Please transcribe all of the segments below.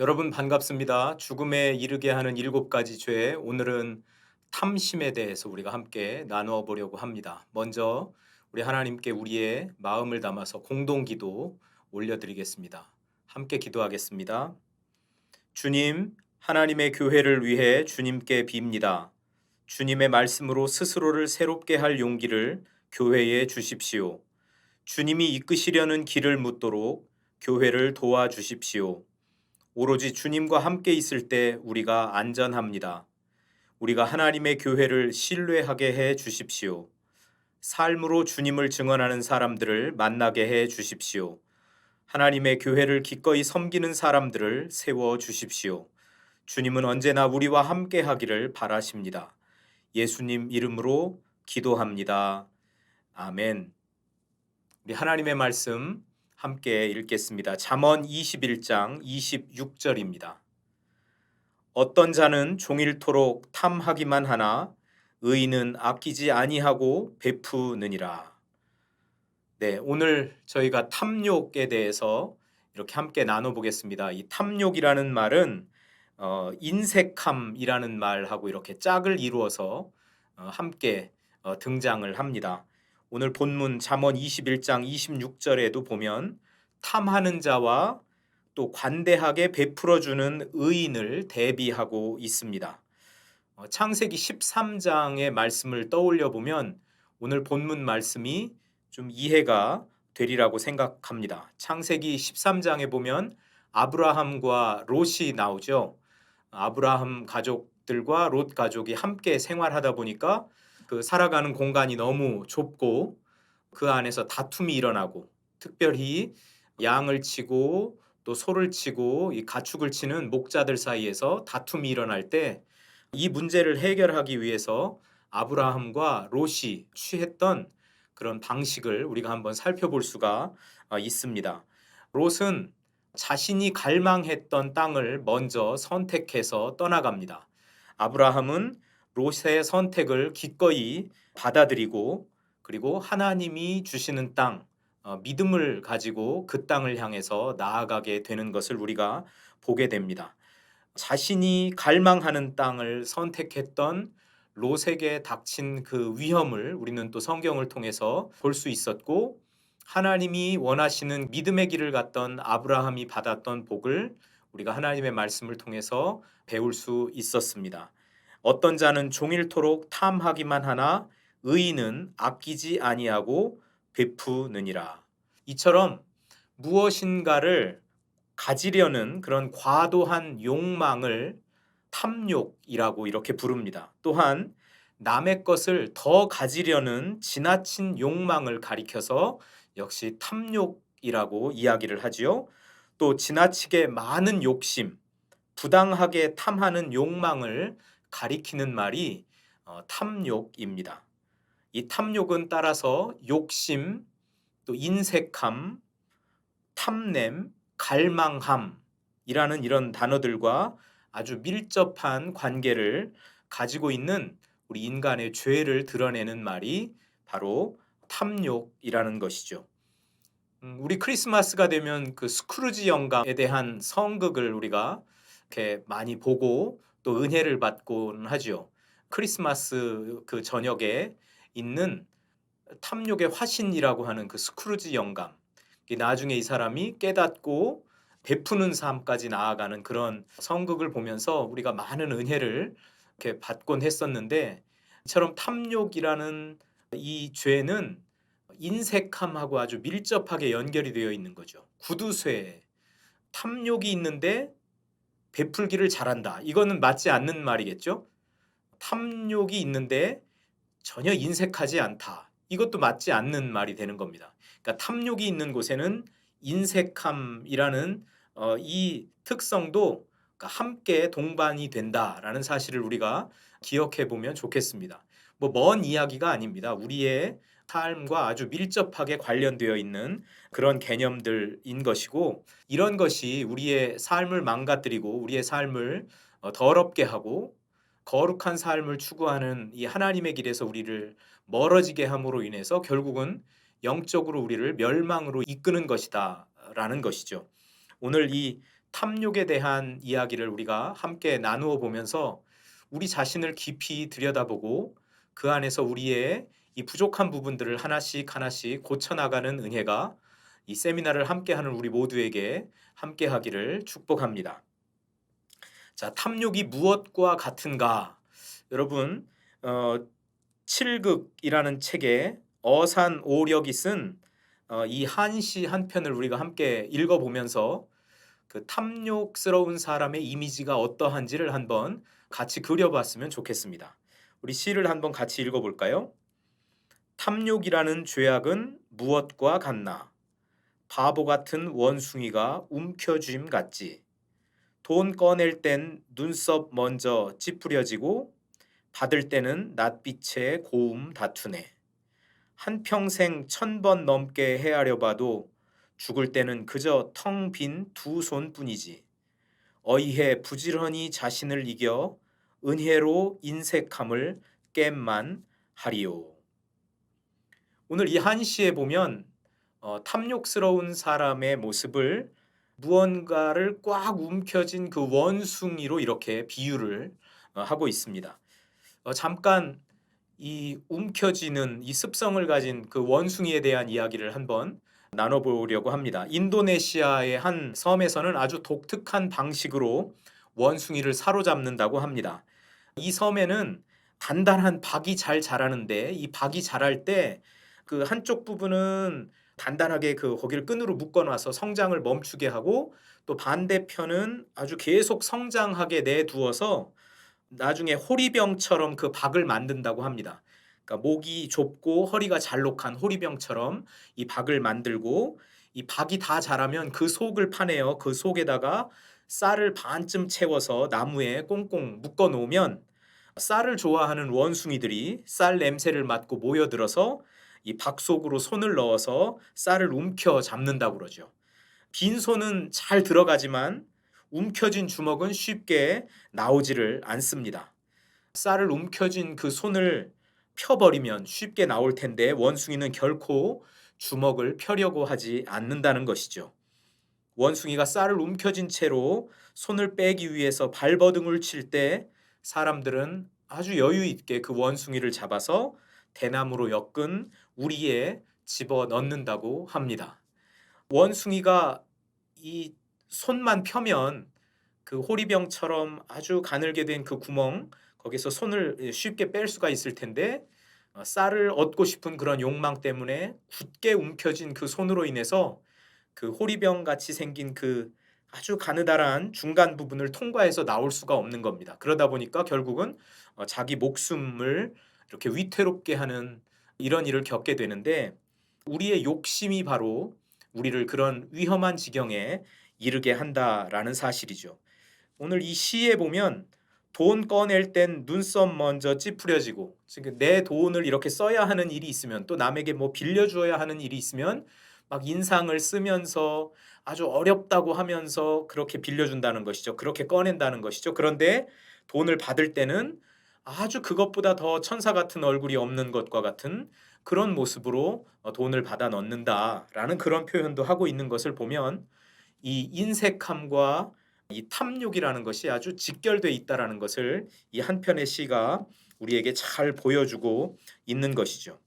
여러분 반갑습니다. 죽음에 이르게 하는 7가지 죄, 오늘은 탐심에 대해서 우리가 함께 나누어 보려고 합니다. 먼저 우리 하나님께 우리의 마음을 담아서 공동기도 올려드리겠습니다. 함께 기도하겠습니다. 주님, 하나님의 교회를 위해 주님께 빕니다. 주님의 말씀으로 스스로를 새롭게 할 용기를 교회에 주십시오. 주님이 이끄시려는 길을 묻도록 교회를 도와주십시오. 오로지 주님과 함께 있을 때 우리가 안전합니다. 우리가 하나님의 교회를 신뢰하게 해 주십시오. 삶으로 주님을 증언하는 사람들을 만나게 해 주십시오. 하나님의 교회를 기꺼이 섬기는 사람들을 세워 주십시오. 주님은 언제나 우리와 함께 하기를 바라십니다. 예수님 이름으로 기도합니다. 아멘. 우리 하나님의 말씀 함께 읽겠습니다. 잠언 21장 26절입니다. 어떤 자는 종일토록 탐하기만 하나 의인은 아끼지 아니하고 베푸느니라. 네, 오늘 저희가 탐욕에 대해서 이렇게 함께 나눠보겠습니다. 이 탐욕이라는 말은 인색함이라는 말하고 이렇게 짝을 이루어서 함께 등장을 합니다. 오늘 본문 잠언 21장 26절에도 보면 탐하는 자와 또 관대하게 베풀어주는 의인을 대비하고 있습니다. 창세기 13장의 말씀을 떠올려 보면 오늘 본문 말씀이 좀 이해가 되리라고 생각합니다. 창세기 13장에 보면 아브라함과 롯이 나오죠. 아브라함 가족들과 롯 가족이 함께 생활하다 보니까 그 살아가는 공간이 너무 좁고 그 안에서 다툼이 일어나고, 특별히 양을 치고 또 소를 치고 이 가축을 치는 목자들 사이에서 다툼이 일어날 때 이 문제를 해결하기 위해서 아브라함과 롯이 취했던 그런 방식을 우리가 한번 살펴볼 수가 있습니다. 롯은 자신이 갈망했던 땅을 먼저 선택해서 떠나갑니다. 아브라함은 롯의 선택을 기꺼이 받아들이고, 그리고 하나님이 주시는 땅, 믿음을 가지고 그 땅을 향해서 나아가게 되는 것을 우리가 보게 됩니다. 자신이 갈망하는 땅을 선택했던 롯에게 닥친 그 위험을 우리는 또 성경을 통해서 볼 수 있었고, 하나님이 원하시는 믿음의 길을 갔던 아브라함이 받았던 복을 우리가 하나님의 말씀을 통해서 배울 수 있었습니다. 어떤 자는 종일토록 탐하기만 하나 의인은 아끼지 아니하고 베푸느니라. 이처럼 무엇인가를 가지려는 그런 과도한 욕망을 탐욕이라고 이렇게 부릅니다. 또한 남의 것을 더 가지려는 지나친 욕망을 가리켜서 역시 탐욕이라고 이야기를 하지요. 또 지나치게 많은 욕심, 부당하게 탐하는 욕망을 가리키는 말이 탐욕입니다. 이 탐욕은 따라서 욕심, 또 인색함, 탐냄, 갈망함이라는 이런 단어들과 아주 밀접한 관계를 가지고 있는 우리 인간의 죄를 드러내는 말이 바로 탐욕이라는 것이죠. 우리 크리스마스가 되면 그 스크루지 영감에 대한 성극을 우리가 이렇게 많이 보고 또 은혜를 받곤 하죠. 크리스마스 그 저녁에 있는 탐욕의 화신이라고 하는 그 스크루지 영감, 나중에 이 사람이 깨닫고 베푸는 삶까지 나아가는 그런 성극을 보면서 우리가 많은 은혜를 이렇게 받곤 했었는데, 이처럼 탐욕이라는 이 죄는 인색함하고 아주 밀접하게 연결이 되어 있는 거죠. 구두쇠, 탐욕이 있는데 베풀기를 잘한다. 이거는 맞지 않는 말이겠죠. 탐욕이 있는데 전혀 인색하지 않다. 이것도 맞지 않는 말이 되는 겁니다. 그러니까 탐욕이 있는 곳에는 인색함이라는 이 특성도 함께 동반이 된다라는 사실을 우리가 기억해 보면 좋겠습니다. 먼 이야기가 아닙니다. 우리의 삶과 아주 밀접하게 관련되어 있는 그런 개념들인 것이고, 이런 것이 우리의 삶을 망가뜨리고 우리의 삶을 더럽게 하고 거룩한 삶을 추구하는 이 하나님의 길에서 우리를 멀어지게 함으로 인해서 결국은 영적으로 우리를 멸망으로 이끄는 것이다 라는 것이죠. 오늘 이 탐욕에 대한 이야기를 우리가 함께 나누어 보면서 우리 자신을 깊이 들여다보고 그 안에서 우리의 이 부족한 부분들을 하나씩 하나씩 고쳐나가는 은혜가 이 세미나를 함께하는 우리 모두에게 함께하기를 축복합니다. 자, 탐욕이 무엇과 같은가? 여러분, 7극이라는 책에 어산오력이 쓴 이 한시 한 편을 우리가 함께 읽어보면서 그 탐욕스러운 사람의 이미지가 어떠한지를 한번 같이 그려봤으면 좋겠습니다. 우리 시를 한번 같이 읽어볼까요? 탐욕이라는 죄악은 무엇과 같나? 바보 같은 원숭이가 움켜쥐임 같지. 돈 꺼낼 땐 눈썹 먼저 찌푸려지고 받을 때는 낯빛에 고움 다투네. 한평생 1000번 넘게 헤아려 봐도 죽을 때는 그저 텅 빈 두 손뿐이지. 어이해 부지런히 자신을 이겨 은혜로 인색함을 깸만 하리요. 오늘 이 한 시에 보면 탐욕스러운 사람의 모습을 무언가를 꽉 움켜쥔 그 원숭이로 이렇게 비유를 하고 있습니다. 잠깐 이 움켜쥐는 이 습성을 가진 그 원숭이에 대한 이야기를 한번 나눠보려고 합니다. 인도네시아의 한 섬에서는 아주 독특한 방식으로 원숭이를 사로잡는다고 합니다. 이 섬에는 단단한 박이 잘 자라는데 이 박이 자랄 때 그 한쪽 부분은 단단하게 그 거기를 끈으로 묶어 놔서 성장을 멈추게 하고 또 반대편은 아주 계속 성장하게 내두어서 나중에 호리병처럼 그 박을 만든다고 합니다. 그러니까 목이 좁고 허리가 잘록한 호리병처럼 이 박을 만들고 이 박이 다 자라면 그 속을 파내어 그 속에다가 쌀을 반쯤 채워서 나무에 꽁꽁 묶어 놓으면 쌀을 좋아하는 원숭이들이 쌀 냄새를 맡고 모여들어서 이 박 속으로 손을 넣어서 쌀을 움켜 잡는다고 그러죠. 빈손은 잘 들어가지만 움켜진 주먹은 쉽게 나오지를 않습니다. 쌀을 움켜쥔 그 손을 펴버리면 쉽게 나올 텐데 원숭이는 결코 주먹을 펴려고 하지 않는다는 것이죠. 원숭이가 쌀을 움켜쥔 채로 손을 빼기 위해서 발버둥을 칠 때 사람들은 아주 여유 있게 그 원숭이를 잡아서 대나무로 엮은 우리에 집어 넣는다고 합니다. 원숭이가 이 손만 펴면 그 호리병처럼 아주 가늘게 된 그 구멍 거기서 손을 쉽게 뺄 수가 있을 텐데 쌀을 얻고 싶은 그런 욕망 때문에 굳게 움켜진 그 손으로 인해서 그 호리병 같이 생긴 그 아주 가느다란 중간 부분을 통과해서 나올 수가 없는 겁니다. 그러다 보니까 결국은 자기 목숨을 이렇게 위태롭게 하는 이런 일을 겪게 되는데 우리의 욕심이 바로 우리를 그런 위험한 지경에 이르게 한다라는 사실이죠. 오늘 이 시에 보면 돈 꺼낼 땐 눈썹 먼저 찌푸려지고 즉 내 돈을 이렇게 써야 하는 일이 있으면 또 남에게 뭐 빌려주어야 하는 일이 있으면 막 인상을 쓰면서 아주 어렵다고 하면서 그렇게 빌려준다는 것이죠. 그렇게 꺼낸다는 것이죠. 그런데 돈을 받을 때는 아주 그것보다 더 천사 같은 얼굴이 없는 것과 같은 그런 모습으로 돈을 받아 넣는다라는 그런 표현도 하고 있는 것을 보면 이 인색함과 이 탐욕이라는 것이 아주 직결돼 있다라는 것을 이 한 편의 시가 우리에게 잘 보여주고 있는 것이죠.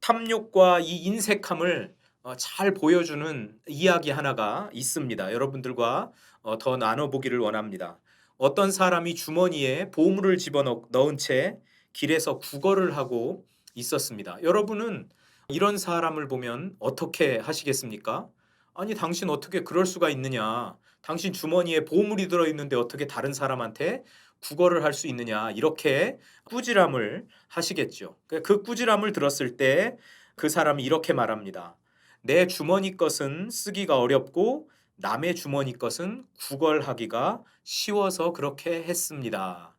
탐욕과 이 인색함을 잘 보여주는 이야기 하나가 있습니다. 여러분들과 더 나눠보기를 원합니다. 어떤 사람이 주머니에 보물을 집어넣은 채 길에서 구걸을 하고 있었습니다. 여러분은 이런 사람을 보면 어떻게 하시겠습니까? 아니, 당신 어떻게 그럴 수가 있느냐? 당신 주머니에 보물이 들어있는데 어떻게 다른 사람한테 구걸을 할 수 있느냐? 이렇게 꾸지람을 하시겠죠. 그 꾸지람을 들었을 때 그 사람이 이렇게 말합니다. 내 주머니 것은 쓰기가 어렵고 남의 주머니 것은 구걸하기가 쉬워서 그렇게 했습니다.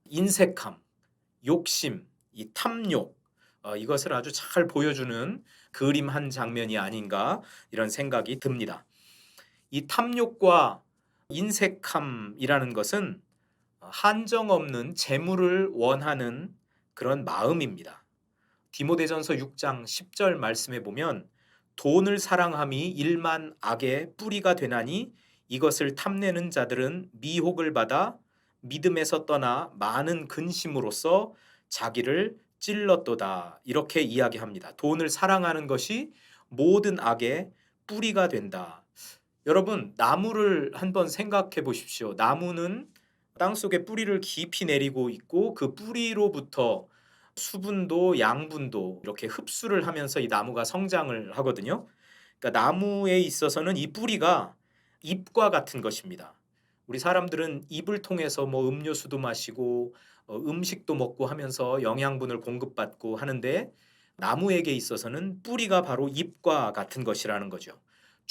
인색함, 욕심, 이 탐욕, 이것을 아주 잘 보여주는 그림 한 장면이 아닌가 이런 생각이 듭니다. 이 탐욕과 인색함이라는 것은 한정없는 재물을 원하는 그런 마음입니다. 디모데전서 6장 10절 말씀에 보면 돈을 사랑함이 일만 악의 뿌리가 되나니 이것을 탐내는 자들은 미혹을 받아 믿음에서 떠나 많은 근심으로써 자기를 찔렀도다. 이렇게 이야기합니다. 돈을 사랑하는 것이 모든 악의 뿌리가 된다. 여러분, 나무를 한번 생각해 보십시오. 나무는 땅속에 뿌리를 깊이 내리고 있고 그 뿌리로부터 수분도 양분도 이렇게 흡수를 하면서 이 나무가 성장을 하거든요. 그러니까 나무에 있어서는 이 뿌리가 잎과 같은 것입니다. 우리 사람들은 잎을 통해서 뭐 음료수도 마시고 음식도 먹고 하면서 영양분을 공급받고 하는데 나무에게 있어서는 뿌리가 바로 잎과 같은 것이라는 거죠.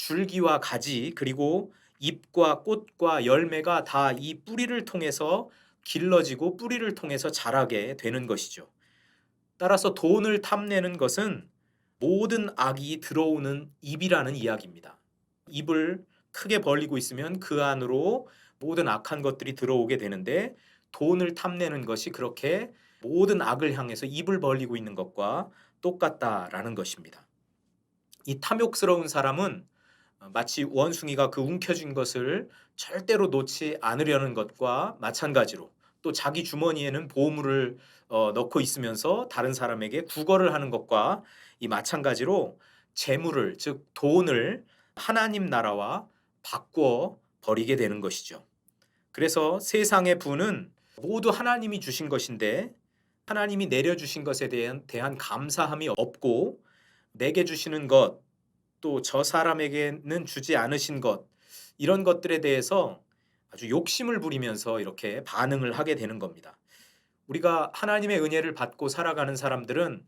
줄기와 가지 그리고 잎과 꽃과 열매가 다 이 뿌리를 통해서 길러지고 뿌리를 통해서 자라게 되는 것이죠. 따라서 돈을 탐내는 것은 모든 악이 들어오는 입이라는 이야기입니다. 입을 크게 벌리고 있으면 그 안으로 모든 악한 것들이 들어오게 되는데 돈을 탐내는 것이 그렇게 모든 악을 향해서 입을 벌리고 있는 것과 똑같다라는 것입니다. 이 탐욕스러운 사람은 마치 원숭이가 그 움켜쥔 것을 절대로 놓지 않으려는 것과 마찬가지로 또 자기 주머니에는 보물을 넣고 있으면서 다른 사람에게 구걸을 하는 것과 이 마찬가지로 재물을 즉 돈을 하나님 나라와 바꾸어 버리게 되는 것이죠. 그래서 세상의 부는 모두 하나님이 주신 것인데 하나님이 내려주신 것에 대한 감사함이 없고 내게 주시는 것 또 저 사람에게는 주지 않으신 것 이런 것들에 대해서 아주 욕심을 부리면서 이렇게 반응을 하게 되는 겁니다. 우리가 하나님의 은혜를 받고 살아가는 사람들은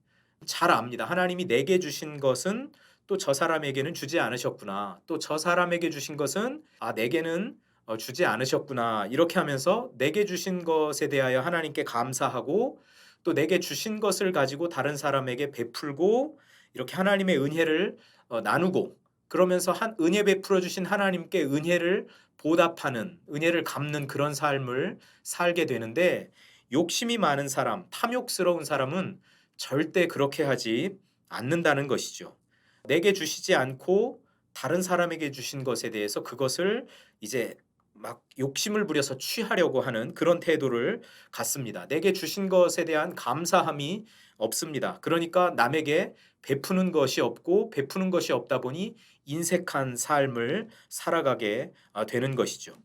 잘 압니다. 하나님이 내게 주신 것은 또 저 사람에게는 주지 않으셨구나. 또 저 사람에게 주신 것은 내게는 주지 않으셨구나. 이렇게 하면서 내게 주신 것에 대하여 하나님께 감사하고 또 내게 주신 것을 가지고 다른 사람에게 베풀고 이렇게 하나님의 은혜를 나누고 그러면서 은혜 베풀어 주신 하나님께 은혜를 보답하는 은혜를 갚는 그런 삶을 살게 되는데 욕심이 많은 사람, 탐욕스러운 사람은 절대 그렇게 하지 않는다는 것이죠. 내게 주시지 않고 다른 사람에게 주신 것에 대해서 그것을 이제 막 욕심을 부려서 취하려고 하는 그런 태도를 갖습니다. 내게 주신 것에 대한 감사함이 없습니다. 그러니까 남에게 베푸는 것이 없고 베푸는 것이 없다 보니 인색한 삶을 살아가게 되는 것이죠.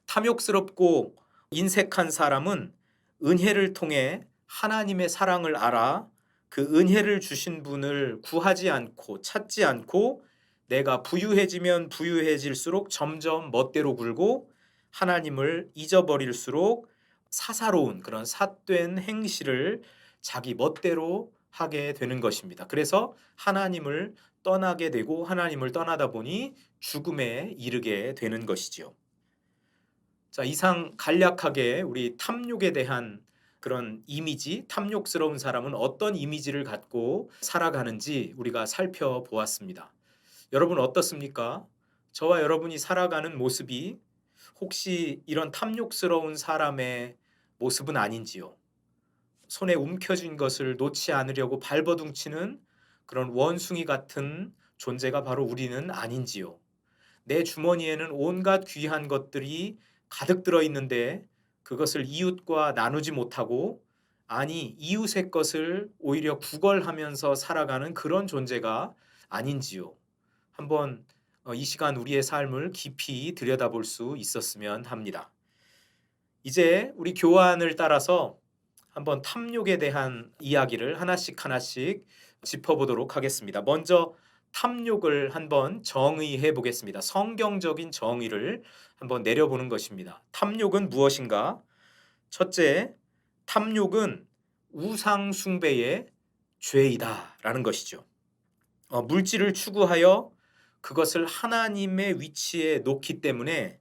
탐욕스럽고 인색한 사람은 은혜를 통해 하나님의 사랑을 알아 그 은혜를 주신 분을 구하지 않고 찾지 않고 내가 부유해지면 부유해질수록 점점 멋대로 굴고 하나님을 잊어버릴수록 사사로운 그런 삿된 행실을 자기 멋대로 하게 되는 것입니다. 그래서 하나님을 떠나게 되고 하나님을 떠나다 보니 죽음에 이르게 되는 것이지요. 자, 이상 간략하게 우리 탐욕에 대한 그런 이미지, 탐욕스러운 사람은 어떤 이미지를 갖고 살아가는지 우리가 살펴보았습니다. 여러분 어떻습니까? 저와 여러분이 살아가는 모습이 혹시 이런 탐욕스러운 사람의 모습은 아닌지요? 손에 움켜쥔 것을 놓지 않으려고 발버둥치는 그런 원숭이 같은 존재가 바로 우리는 아닌지요? 내 주머니에는 온갖 귀한 것들이 가득 들어 있는데 그것을 이웃과 나누지 못하고 이웃의 것을 오히려 구걸하면서 살아가는 그런 존재가 아닌지요. 한번 이 시간 우리의 삶을 깊이 들여다볼 수 있었으면 합니다. 이제 우리 교환을 따라서 한번 탐욕에 대한 이야기를 하나씩 하나씩 짚어보도록 하겠습니다. 먼저 탐욕을 한번 정의해 보겠습니다. 성경적인 정의를 한번 내려보는 것입니다. 탐욕은 무엇인가? 첫째, 탐욕은 우상 숭배의 죄이다라는 것이죠. 물질을 추구하여 그것을 하나님의 위치에 놓기 때문에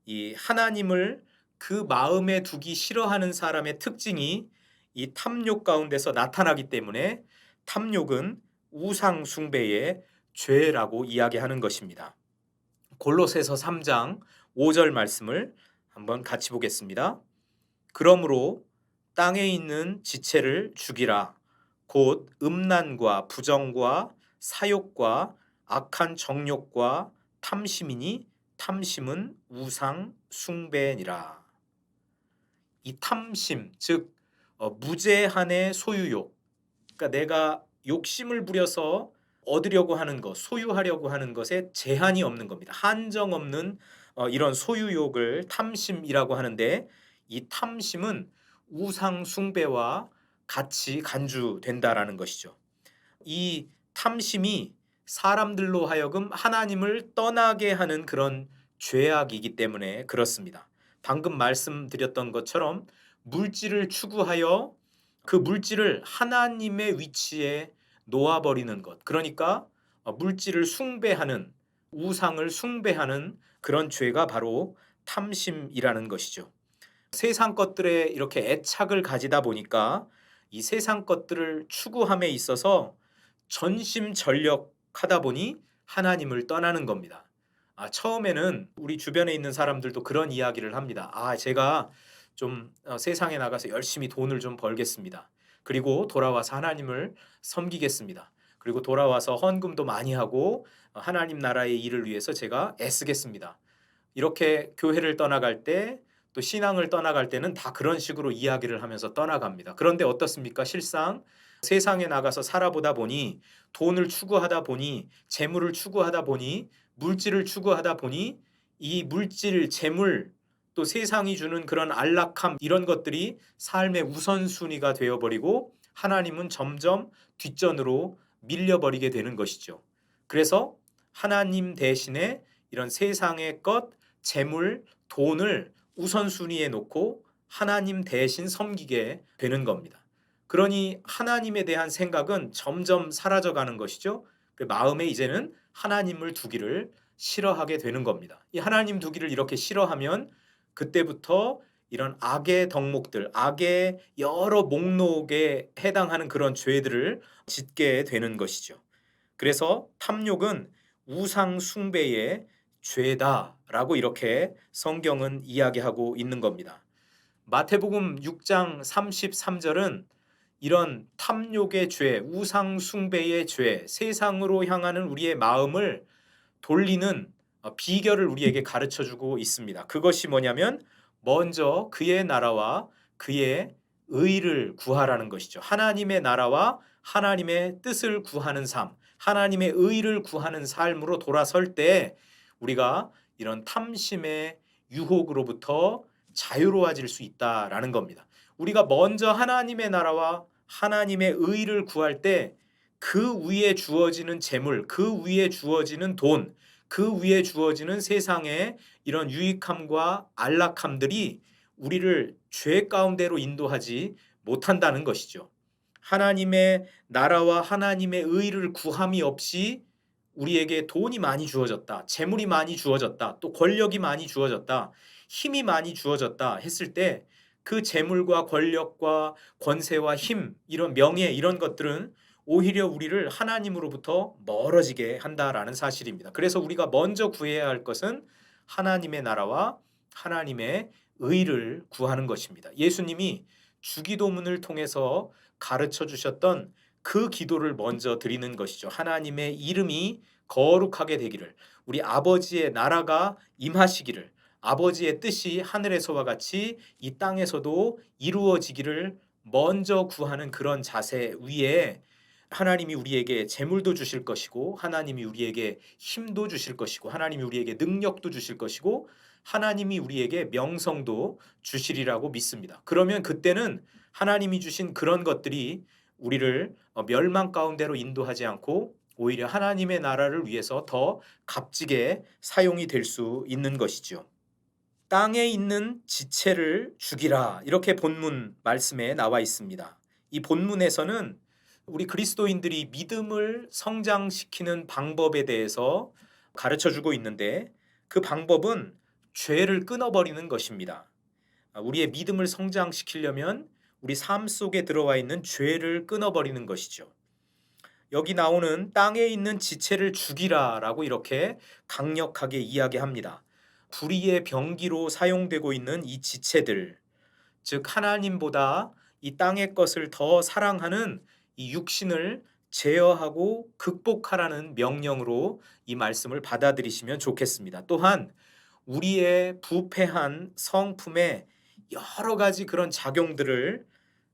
이 하나님을 그 마음에 두기 싫어하는 사람의 특징이 이 탐욕 가운데서 나타나기 때문에 탐욕은 우상 숭배의 죄라고 이야기하는 것입니다. 골로새서 3장 5절 말씀을 한번 같이 보겠습니다. 그러므로 땅에 있는 지체를 죽이라. 곧 음란과 부정과 사욕과 악한 정욕과 탐심이니 탐심은 우상 숭배니라. 이 탐심, 즉 무제한의 소유욕, 그러니까 내가 욕심을 부려서 얻으려고 하는 것, 소유하려고 하는 것에 제한이 없는 겁니다. 한정 없는 이런 소유욕을 탐심이라고 하는데 이 탐심은 우상 숭배와 같이 간주된다라는 것이죠. 이 탐심이 사람들로 하여금 하나님을 떠나게 하는 그런 죄악이기 때문에 그렇습니다. 방금 말씀드렸던 것처럼 물질을 추구하여 그 물질을 하나님의 위치에 놓아버리는 것. 그러니까 물질을 숭배하는 우상을 숭배하는 그런 죄가 바로 탐심이라는 것이죠. 세상 것들에 이렇게 애착을 가지다 보니까 이 세상 것들을 추구함에 있어서 전심전력하다 보니 하나님을 떠나는 겁니다. 처음에는 우리 주변에 있는 사람들도 그런 이야기를 합니다. 제가 좀 세상에 나가서 열심히 돈을 좀 벌겠습니다. 그리고 돌아와서 하나님을 섬기겠습니다. 그리고 돌아와서 헌금도 많이 하고 하나님 나라의 일을 위해서 제가 애쓰겠습니다. 이렇게 교회를 떠나갈 때, 또 신앙을 떠나갈 때는 다 그런 식으로 이야기를 하면서 떠나갑니다. 그런데 어떻습니까? 실상 세상에 나가서 살아보다 보니, 돈을 추구하다 보니, 재물을 추구하다 보니, 물질을 추구하다 보니, 이 물질, 재물, 또 세상이 주는 그런 안락함, 이런 것들이 삶의 우선순위가 되어버리고 하나님은 점점 뒷전으로 밀려버리게 되는 것이죠. 그래서 하나님 대신에 이런 세상의 것, 재물, 돈을 우선순위에 놓고 하나님 대신 섬기게 되는 겁니다. 그러니 하나님에 대한 생각은 점점 사라져가는 것이죠. 그 마음에 이제는 하나님을 두기를 싫어하게 되는 겁니다. 이 하나님 두기를 이렇게 싫어하면 그때부터 이런 악의 덕목들, 악의 여러 목록에 해당하는 그런 죄들을 짓게 되는 것이죠. 그래서 탐욕은 우상 숭배의 죄다라고 이렇게 성경은 이야기하고 있는 겁니다. 마태복음 6장 33절은 이런 탐욕의 죄, 우상 숭배의 죄, 세상으로 향하는 우리의 마음을 돌리는 비결을 우리에게 가르쳐 주고 있습니다. 그것이 뭐냐면 먼저 그의 나라와 그의 의를 구하라는 것이죠. 하나님의 나라와 하나님의 뜻을 구하는 삶, 하나님의 의를 구하는 삶으로 돌아설 때 우리가 이런 탐심의 유혹으로부터 자유로워질 수 있다라는 겁니다. 우리가 먼저 하나님의 나라와 하나님의 의를 구할 때 그 위에 주어지는 재물, 그 위에 주어지는 돈, 그 위에 주어지는 세상의 이런 유익함과 안락함들이 우리를 죄 가운데로 인도하지 못한다는 것이죠. 하나님의 나라와 하나님의 의를 구함이 없이 우리에게 돈이 많이 주어졌다, 재물이 많이 주어졌다, 또 권력이 많이 주어졌다, 힘이 많이 주어졌다 했을 때 그 재물과 권력과 권세와 힘, 이런 명예, 이런 것들은 오히려 우리를 하나님으로부터 멀어지게 한다라는 사실입니다. 그래서 우리가 먼저 구해야 할 것은 하나님의 나라와 하나님의 의를 구하는 것입니다. 예수님이 주기도문을 통해서 가르쳐 주셨던 그 기도를 먼저 드리는 것이죠. 하나님의 이름이 거룩하게 되기를, 우리 아버지의 나라가 임하시기를, 아버지의 뜻이 하늘에서와 같이 이 땅에서도 이루어지기를 먼저 구하는 그런 자세 위에 하나님이 우리에게 재물도 주실 것이고, 하나님이 우리에게 힘도 주실 것이고, 하나님이 우리에게 능력도 주실 것이고, 하나님이 우리에게 명성도 주시리라고 믿습니다. 그러면 그때는 하나님이 주신 그런 것들이 우리를 멸망 가운데로 인도하지 않고 오히려 하나님의 나라를 위해서 더 값지게 사용이 될 수 있는 것이죠. 땅에 있는 지체를 죽이라, 이렇게 본문 말씀에 나와 있습니다. 이 본문에서는 우리 그리스도인들이 믿음을 성장시키는 방법에 대해서 가르쳐 주고 있는데, 그 방법은 죄를 끊어버리는 것입니다. 우리의 믿음을 성장시키려면 우리 삶 속에 들어와 있는 죄를 끊어버리는 것이죠. 여기 나오는 땅에 있는 지체를 죽이라라고 이렇게 강력하게 이야기합니다. 불의의 병기로 사용되고 있는 이 지체들, 즉 하나님보다 이 땅의 것을 더 사랑하는 이 육신을 제어하고 극복하라는 명령으로 이 말씀을 받아들이시면 좋겠습니다. 또한 우리의 부패한 성품의 여러 가지 그런 작용들을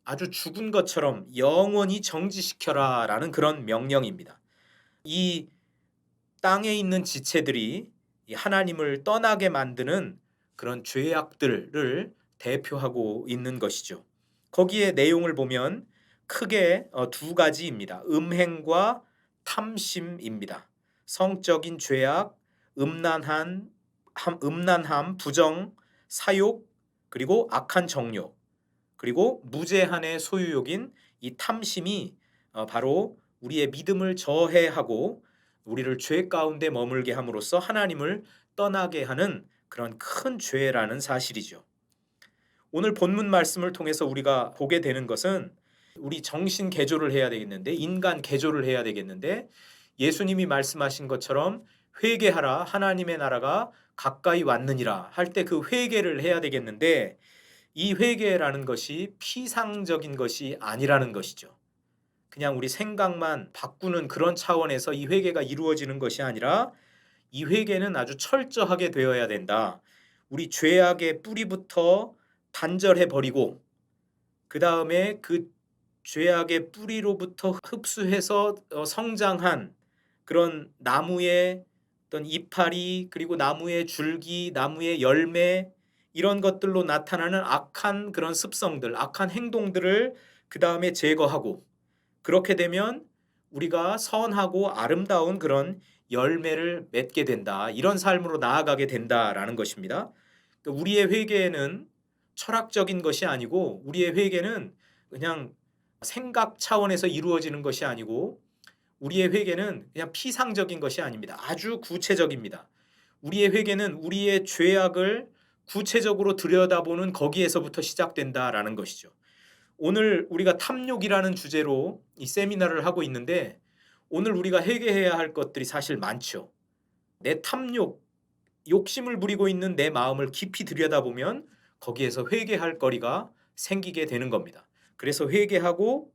아주 죽은 것처럼 영원히 정지시켜라 라는 그런 명령입니다. 이 땅에 있는 지체들이 이 하나님을 떠나게 만드는 그런 죄악들을 대표하고 있는 것이죠. 거기에 내용을 보면 크게 두 가지입니다. 음행과 탐심입니다. 성적인 죄악, 음란함, 부정, 사욕, 그리고 악한 정욕, 그리고 무제한의 소유욕인 이 탐심이 바로 우리의 믿음을 저해하고 우리를 죄 가운데 머물게 함으로써 하나님을 떠나게 하는 그런 큰 죄라는 사실이죠. 오늘 본문 말씀을 통해서 우리가 보게 되는 것은 우리 정신 개조를 해야 되겠는데, 인간 개조를 해야 되겠는데, 예수님이 말씀하신 것처럼 회개하라 하나님의 나라가 가까이 왔느니라 할 때 그 회개를 해야 되겠는데, 이 회개라는 것이 피상적인 것이 아니라는 것이죠. 그냥 우리 생각만 바꾸는 그런 차원에서 이 회개가 이루어지는 것이 아니라 이 회개는 아주 철저하게 되어야 된다. 우리 죄악의 뿌리부터 단절해 버리고 그 다음에 그 죄악의 뿌리로부터 흡수해서 성장한 그런 나무의 어떤 이파리, 그리고 나무의 줄기, 나무의 열매, 이런 것들로 나타나는 악한 그런 습성들, 악한 행동들을 그 다음에 제거하고, 그렇게 되면 우리가 선하고 아름다운 그런 열매를 맺게 된다. 이런 삶으로 나아가게 된다라는 것입니다. 그러니까 우리의 회개는 철학적인 것이 아니고, 우리의 회개는 그냥 생각 차원에서 이루어지는 것이 아니고, 우리의 회개는 그냥 피상적인 것이 아닙니다. 아주 구체적입니다. 우리의 회개는 우리의 죄악을 구체적으로 들여다보는 거기에서부터 시작된다라는 것이죠. 오늘 우리가 탐욕이라는 주제로 이 세미나를 하고 있는데, 오늘 우리가 회개해야 할 것들이 사실 많죠. 내 탐욕, 욕심을 부리고 있는 내 마음을 깊이 들여다보면 거기에서 회개할 거리가 생기게 되는 겁니다. 그래서 회개하고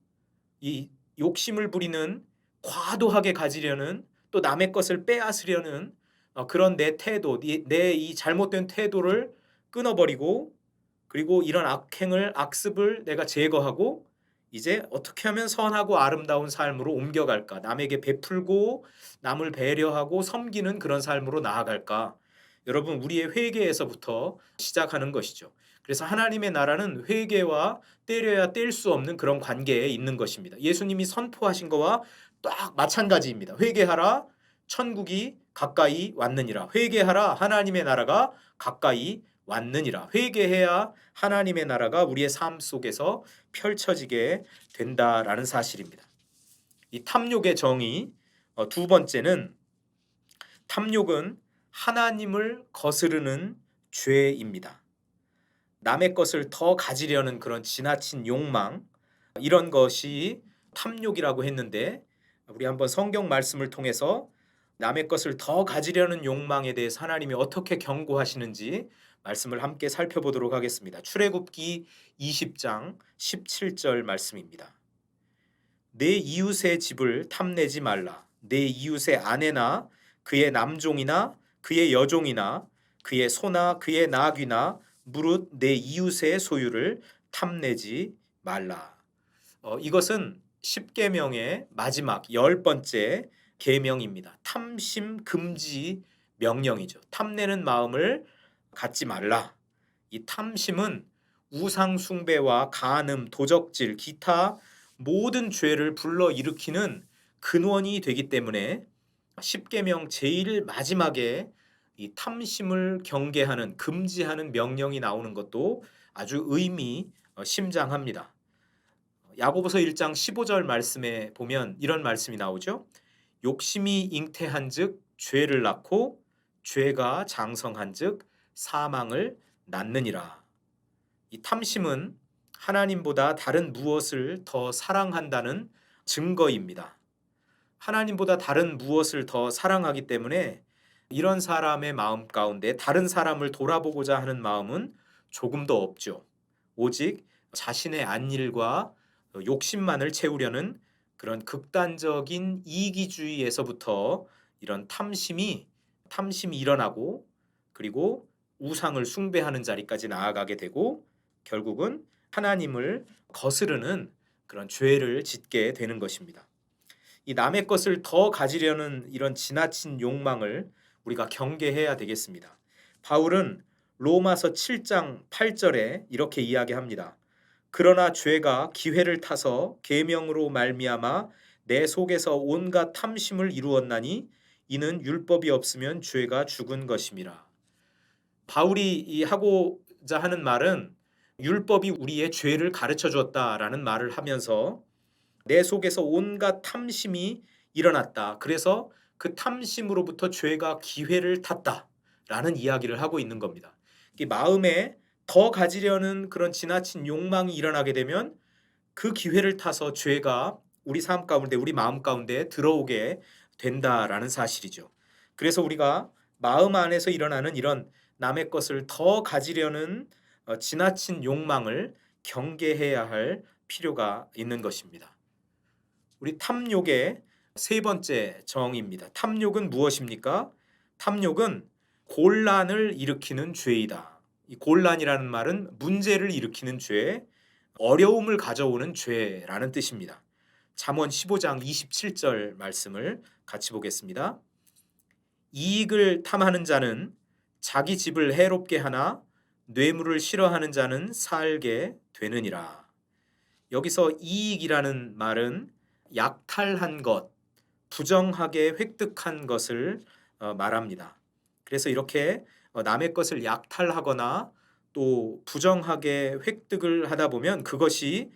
이 욕심을 부리는, 과도하게 가지려는, 또 남의 것을 빼앗으려는 그런 내 태도, 내 이 잘못된 태도를 끊어버리고, 그리고 이런 악행을, 악습을 내가 제거하고 이제 어떻게 하면 선하고 아름다운 삶으로 옮겨갈까, 남에게 베풀고 남을 배려하고 섬기는 그런 삶으로 나아갈까. 여러분, 우리의 회개에서부터 시작하는 것이죠. 그래서 하나님의 나라는 회개와 때려야 뗄 수 없는 그런 관계에 있는 것입니다. 예수님이 선포하신 거와 딱 마찬가지입니다. 회개하라, 천국이 가까이 왔느니라. 회개하라, 하나님의 나라가 가까이 왔느니라. 회개해야 하나님의 나라가 우리의 삶 속에서 펼쳐지게 된다라는 사실입니다. 이 탐욕의 정의, 두 번째는, 탐욕은 하나님을 거스르는 죄입니다. 남의 것을 더 가지려는 그런 지나친 욕망, 이런 것이 탐욕이라고 했는데, 우리 한번 성경 말씀을 통해서 남의 것을 더 가지려는 욕망에 대해서 하나님이 어떻게 경고하시는지 말씀을 함께 살펴보도록 하겠습니다. 출애굽기 20장 17절 말씀입니다. 내 이웃의 집을 탐내지 말라. 내 이웃의 아내나 그의 남종이나 그의 여종이나 그의 소나 그의 나귀나 무릇 내 이웃의 소유를 탐내지 말라. 이것은 십계명의 마지막 10번째 계명입니다. 탐심 금지 명령이죠. 탐내는 마음을 갖지 말라. 이 탐심은 우상 숭배와 간음, 도적질, 기타 모든 죄를 불러일으키는 근원이 되기 때문에 십계명 제일 마지막에 이 탐심을 경계하는, 금지하는 명령이 나오는 것도 아주 의미심장합니다. 야고보서 1장 15절 말씀에 보면 이런 말씀이 나오죠. 욕심이 잉태한즉 죄를 낳고 죄가 장성한즉 사망을 낳느니라. 이 탐심은 하나님보다 다른 무엇을 더 사랑한다는 증거입니다. 하나님보다 다른 무엇을 더 사랑하기 때문에 이런 사람의 마음 가운데 다른 사람을 돌아보고자 하는 마음은 조금도 없죠. 오직 자신의 안일과 욕심만을 채우려는 그런 극단적인 이기주의에서부터 이런 탐심이 일어나고, 그리고 우상을 숭배하는 자리까지 나아가게 되고, 결국은 하나님을 거스르는 그런 죄를 짓게 되는 것입니다. 이 남의 것을 더 가지려는 이런 지나친 욕망을 우리가 경계해야 되겠습니다. 바울은 로마서 7장 8절에 이렇게 이야기합니다. 그러나 죄가 기회를 타서 계명으로 말미암아 내 속에서 온갖 탐심을 이루었나니 이는 율법이 없으면 죄가 죽은 것임이라. 바울이 하고자 하는 말은 율법이 우리의 죄를 가르쳐 주었다라는 말을 하면서 내 속에서 온갖 탐심이 일어났다. 그래서 그 탐심으로부터 죄가 기회를 탔다라는 이야기를 하고 있는 겁니다. 이 마음에 더 가지려는 그런 지나친 욕망이 일어나게 되면 그 기회를 타서 죄가 우리 삶 가운데, 우리 마음 가운데 들어오게 된다라는 사실이죠. 그래서 우리가 마음 안에서 일어나는 이런 남의 것을 더 가지려는 지나친 욕망을 경계해야 할 필요가 있는 것입니다. 우리 탐욕의 세 번째 정의입니다. 탐욕은 무엇입니까? 탐욕은 곤란을 일으키는 죄이다. 이 곤란이라는 말은 문제를 일으키는 죄, 어려움을 가져오는 죄라는 뜻입니다. 잠언 15장 27절 말씀을 같이 보겠습니다. 이익을 탐하는 자는 자기 집을 해롭게 하나 뇌물을 싫어하는 자는 살게 되느니라. 여기서 이익이라는 말은 약탈한 것, 부정하게 획득한 것을 말합니다. 그래서 이렇게 남의 것을 약탈하거나 또 부정하게 획득을 하다 보면 그것이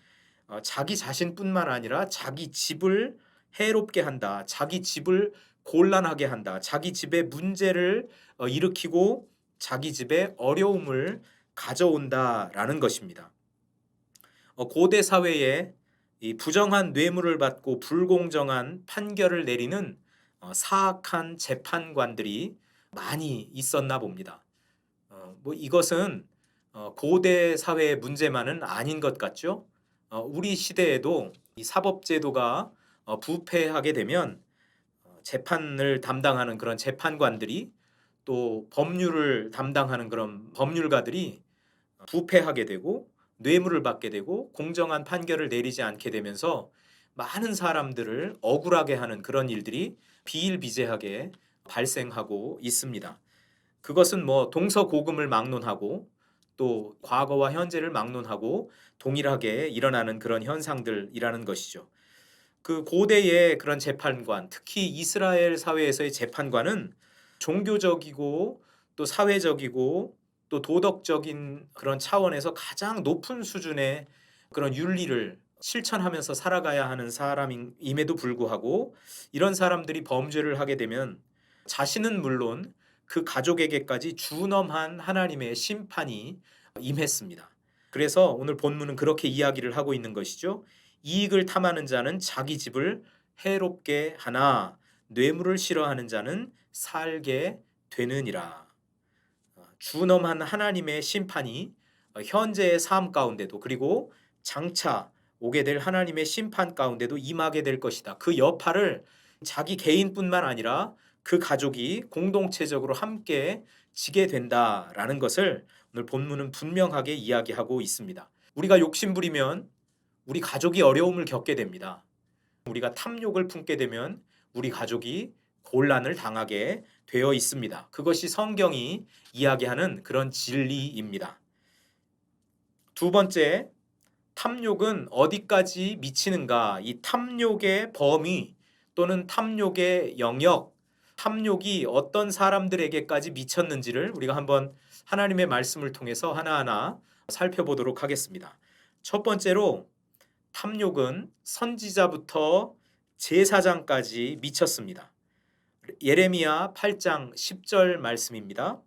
자기 자신뿐만 아니라 자기 집을 해롭게 한다. 자기 집을 곤란하게 한다. 자기 집에 문제를 일으키고 자기 집에 어려움을 가져온다라는 것입니다. 고대 사회에 이 부정한 뇌물을 받고 불공정한 판결을 내리는 사악한 재판관들이 많이 있었나 봅니다. 이것은 고대 사회의 문제만은 아닌 것 같죠. 우리 시대에도 이 사법제도가 부패하게 되면 재판을 담당하는 그런 재판관들이 또 법률을 담당하는 그런 법률가들이 부패하게 되고 뇌물을 받게 되고 공정한 판결을 내리지 않게 되면서 많은 사람들을 억울하게 하는 그런 일들이 비일비재하게 발생하고 있습니다. 그것은 동서고금을 막론하고 또 과거와 현재를 막론하고 동일하게 일어나는 그런 현상들이라는 것이죠. 그 고대의 그런 재판관, 특히 이스라엘 사회에서의 재판관은 종교적이고 또 사회적이고 또 도덕적인 그런 차원에서 가장 높은 수준의 그런 윤리를 실천하면서 살아가야 하는 사람임에도 불구하고 이런 사람들이 범죄를 하게 되면 자신은 물론 그 가족에게까지 준엄한 하나님의 심판이 임했습니다. 그래서 오늘 본문은 그렇게 이야기를 하고 있는 것이죠. 이익을 탐하는 자는 자기 집을 해롭게 하나 뇌물을 싫어하는 자는 살게 되느니라. 준엄한 하나님의 심판이 현재의 삶 가운데도 그리고 장차 오게 될 하나님의 심판 가운데도 임하게 될 것이다. 그 여파를 자기 개인뿐만 아니라 그 가족이 공동체적으로 함께 지게 된다라는 것을 오늘 본문은 분명하게 이야기하고 있습니다. 우리가 욕심부리면 우리 가족이 어려움을 겪게 됩니다. 우리가 탐욕을 품게 되면 우리 가족이 곤란을 당하게 되어 있습니다. 그것이 성경이 이야기하는 그런 진리입니다. 두 번째, 탐욕은 어디까지 미치는가? 이 탐욕의 범위 또는 탐욕의 영역, 탐욕이 어떤 사람들에게까지 미쳤는지를 우리가 한번 하나님의 말씀을 통해서 하나하나 살펴보도록 하겠습니다. 첫 번째로 탐욕은 선지자부터 제사장까지 미쳤습니다. 예레미야 8장 10절 말씀입니다.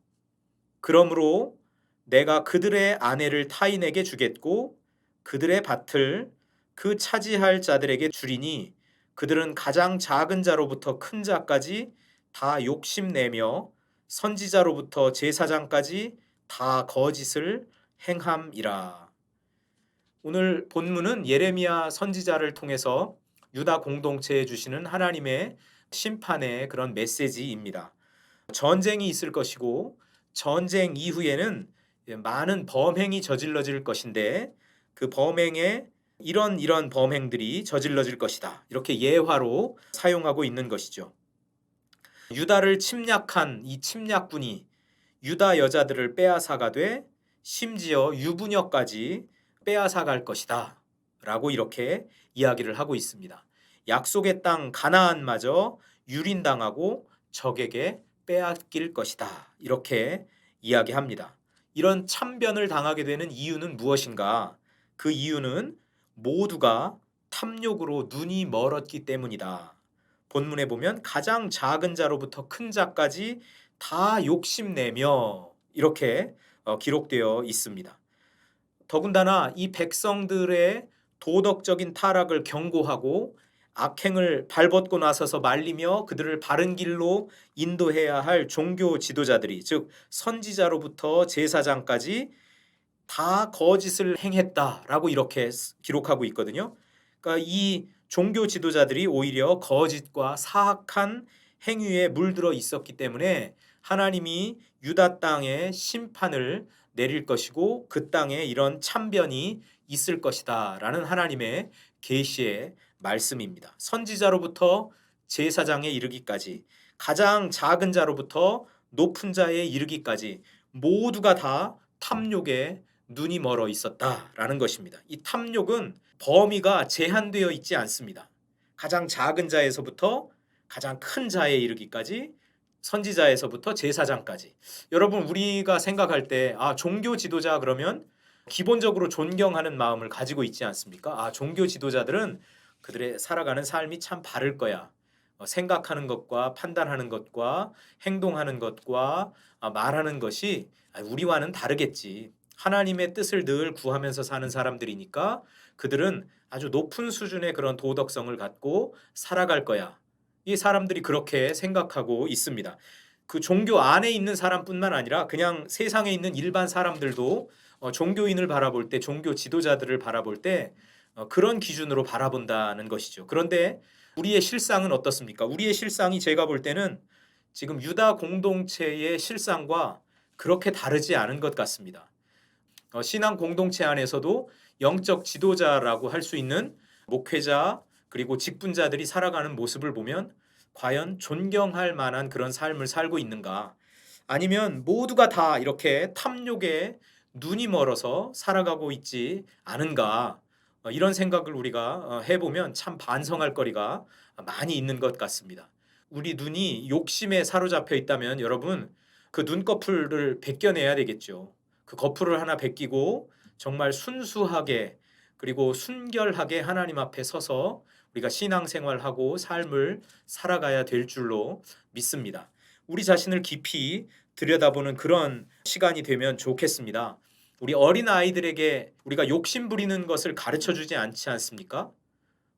그러므로 내가 그들의 아내를 타인에게 주겠고 그들의 밭을 그 차지할 자들에게 주리니 그들은 가장 작은 자로부터 큰 자까지 다 욕심내며 선지자로부터 제사장까지 다 거짓을 행함이라. 오늘 본문은 예레미야 선지자를 통해서 유다 공동체에 주시는 하나님의 심판의 그런 메시지입니다. 전쟁이 있을 것이고 전쟁 이후에는 많은 범행이 저질러질 것인데 그 범행에 이런 범행들이 저질러질 것이다. 이렇게 예화로 사용하고 있는 것이죠. 유다를 침략한 이 침략군이 유다 여자들을 빼앗아가되 심지어 유부녀까지 빼앗아갈 것이다. 라고 이렇게 이야기를 하고 있습니다. 약속의 땅 가나안마저 유린당하고 적에게 빼앗길 것이다. 이렇게 이야기합니다. 이런 참변을 당하게 되는 이유는 무엇인가? 그 이유는 모두가 탐욕으로 눈이 멀었기 때문이다. 본문에 보면 가장 작은 자로부터 큰 자까지 다 욕심내며 이렇게 기록되어 있습니다. 더군다나 이 백성들의 도덕적인 타락을 경고하고 악행을 발벗고 나서서 말리며 그들을 바른 길로 인도해야 할 종교 지도자들이, 즉 선지자로부터 제사장까지 다 거짓을 행했다라고 이렇게 기록하고 있거든요. 그러니까 이 종교 지도자들이 오히려 거짓과 사악한 행위에 물들어 있었기 때문에 하나님이 유다 땅에 심판을 내릴 것이고 그 땅에 이런 참변이 있을 것이다라는 하나님의 계시의 말씀입니다. 선지자로부터 제사장에 이르기까지, 가장 작은 자로부터 높은 자에 이르기까지 모두가 다 탐욕에 눈이 멀어 있었다라는 것입니다. 이 탐욕은 범위가 제한되어 있지 않습니다. 가장 작은 자에서부터 가장 큰 자에 이르기까지, 선지자에서부터 제사장까지. 여러분, 우리가 생각할 때 종교 지도자 그러면 기본적으로 존경하는 마음을 가지고 있지 않습니까? 종교 지도자들은 그들의 살아가는 삶이 참 바를 거야. 생각하는 것과 판단하는 것과 행동하는 것과 말하는 것이 우리와는 다르겠지. 하나님의 뜻을 늘 구하면서 사는 사람들이니까 그들은 아주 높은 수준의 그런 도덕성을 갖고 살아갈 거야. 이 사람들이 그렇게 생각하고 있습니다. 그 종교 안에 있는 사람뿐만 아니라 그냥 세상에 있는 일반 사람들도 종교인을 바라볼 때, 종교 지도자들을 바라볼 때 그런 기준으로 바라본다는 것이죠. 그런데 우리의 실상은 어떻습니까? 우리의 실상이 제가 볼 때는 지금 유다 공동체의 실상과 그렇게 다르지 않은 것 같습니다. 신앙 공동체 안에서도 영적 지도자라고 할 수 있는 목회자 그리고 직분자들이 살아가는 모습을 보면 과연 존경할 만한 그런 삶을 살고 있는가? 아니면 모두가 다 이렇게 탐욕에 눈이 멀어서 살아가고 있지 않은가? 이런 생각을 우리가 해보면 참 반성할 거리가 많이 있는 것 같습니다. 우리 눈이 욕심에 사로잡혀 있다면 여러분 그 눈꺼풀을 벗겨내야 되겠죠. 그 거풀을 하나 벗기고 정말 순수하게 그리고 순결하게 하나님 앞에 서서 우리가 신앙생활하고 삶을 살아가야 될 줄로 믿습니다. 우리 자신을 깊이 들여다보는 그런 시간이 되면 좋겠습니다. 우리 어린 아이들에게 우리가 욕심 부리는 것을 가르쳐 주지 않지 않습니까?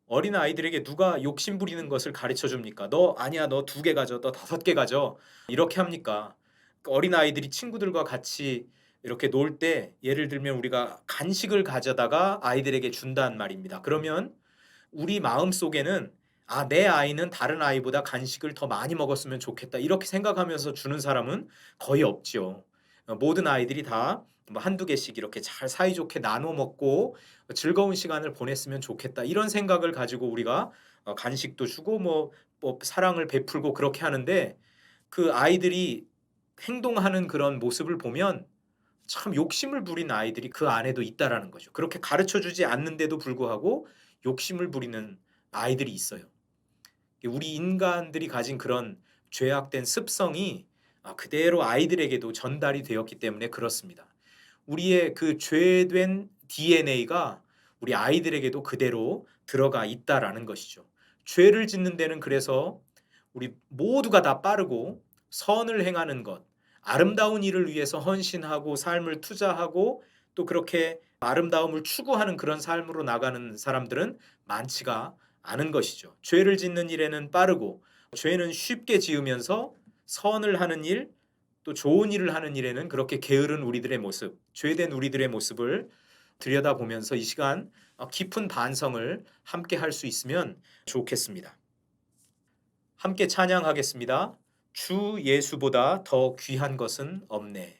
어린 아이들에게 누가 욕심 부리는 것을 가르쳐 줍니까? 너 아니야, 너 2개 가져, 너 5개 가져. 이렇게 합니까? 어린 아이들이 친구들과 같이 이렇게 놀 때 예를 들면 우리가 간식을 가져다가 아이들에게 준단 말입니다. 그러면 우리 마음 속에는 내 아이는 다른 아이보다 간식을 더 많이 먹었으면 좋겠다. 이렇게 생각하면서 주는 사람은 거의 없죠. 모든 아이들이 다 뭐 한두 개씩 이렇게 잘 사이좋게 나눠 먹고 즐거운 시간을 보냈으면 좋겠다. 이런 생각을 가지고 우리가 간식도 주고 뭐 사랑을 베풀고 그렇게 하는데 그 아이들이 행동하는 그런 모습을 보면 참 욕심을 부린 아이들이 그 안에도 있다라는 거죠. 그렇게 가르쳐 주지 않는데도 불구하고 욕심을 부리는 아이들이 있어요. 우리 인간들이 가진 그런 죄악된 습성이 그대로 아이들에게도 전달이 되었기 때문에 그렇습니다. 우리의 그 죄된 DNA가 우리 아이들에게도 그대로 들어가 있다라는 것이죠. 죄를 짓는 데는 그래서 우리 모두가 다 빠르고 선을 행하는 것, 아름다운 일을 위해서 헌신하고 삶을 투자하고 또 그렇게 아름다움을 추구하는 그런 삶으로 나가는 사람들은 많지가 않은 것이죠. 죄를 짓는 일에는 빠르고 죄는 쉽게 지으면서 선을 하는 일, 또 좋은 일을 하는 일에는 그렇게 게으른 우리들의 모습, 죄된 우리들의 모습을 들여다보면서 이 시간 깊은 반성을 함께 할 수 있으면 좋겠습니다. 함께 찬양하겠습니다. 주 예수보다 더 귀한 것은 없네.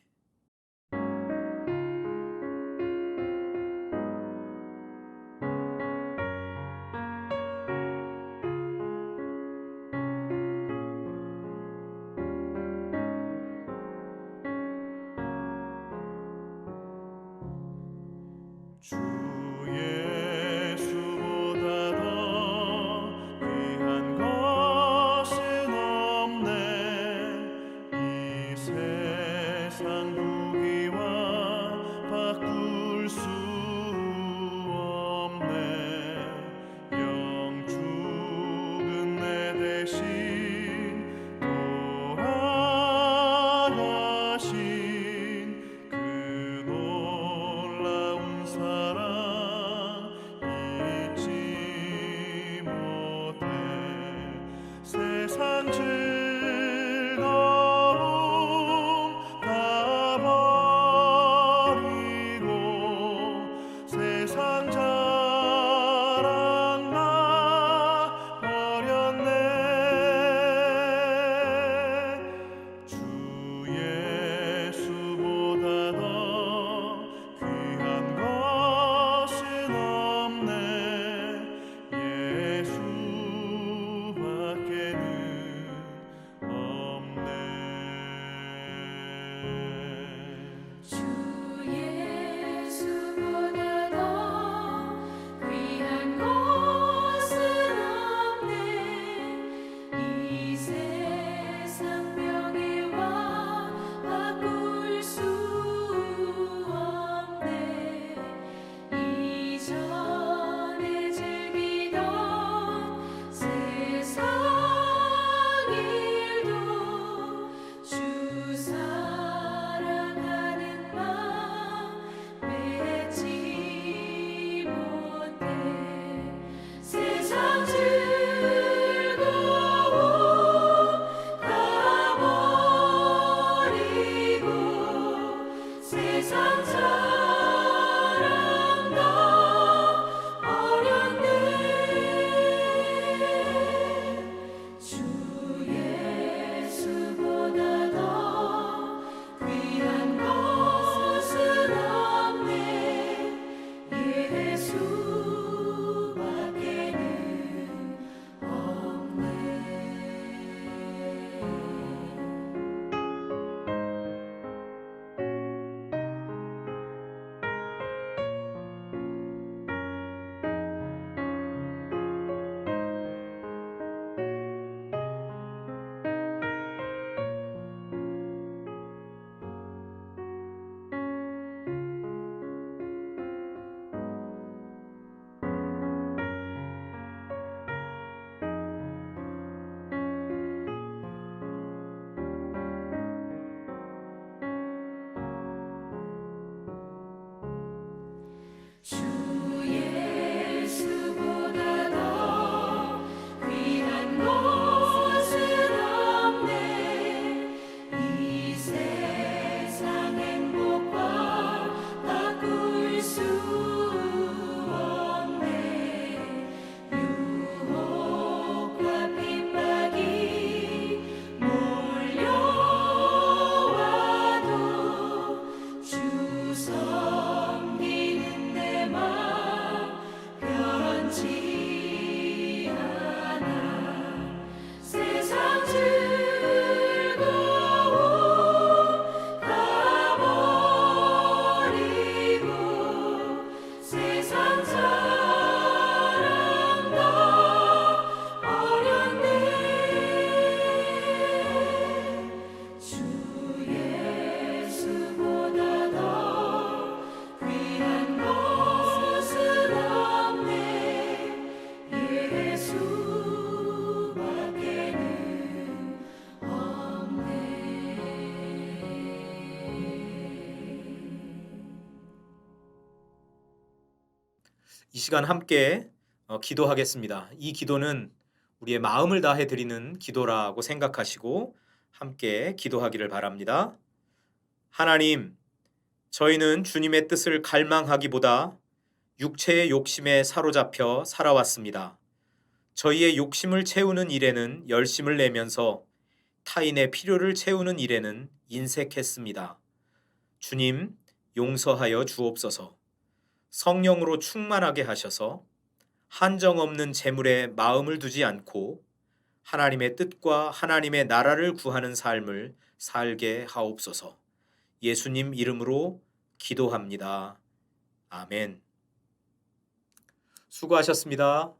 주 예수보다 더 귀한 것은 없네. 이 세상 부귀와 바꿀 수 없네. 영 죽은 내 대신 그 놀라운 사랑 잊지 못해. 세상 즐거움 다 버리고 세상 자랑 나 버렸네. 주 예수보다 더 귀한 것은 없네. 예수밖에는 없네. 주 예수보다 더 귀한 것은 없네. 이 세상 명예와 바꿀 수 없네. 이전에 즐기던 세상 일도 주 사랑하는 마음 맺지 못해. 세상 즐거움 다 버리고 세상 자랑 다 버렸네. 주 예수보다 더 귀한 것은 없네. 예수밖에는 없네. 주 예수보다 더 귀한 것은 없네. 이 세상 행복과 바꿀 수 없네. 유혹과 핍박이 몰려와도 주 섬기는 내 맘 변치 않아. 세상 즐거움 다 버리고 세상 자랑 다 버렸네. 주 예수보다 더 귀한 것은 없네. 예수밖에는 없네. 이 시간 함께 기도하겠습니다. 이 기도는 우리의 마음을 다해 드리는 기도라고 생각하시고 함께 기도하기를 바랍니다. 하나님, 저희는 주님의 뜻을 갈망하기보다 육체의 욕심에 사로잡혀 살아왔습니다. 저희의 욕심을 채우는 일에는 열심을 내면서 타인의 필요를 채우는 일에는 인색했습니다. 주님, 용서하여 주옵소서. 성령으로 충만하게 하셔서 한정없는 재물에 마음을 두지 않고 하나님의 뜻과 하나님의 나라를 구하는 삶을 살게 하옵소서. 예수님 이름으로 기도합니다. 아멘. 수고하셨습니다.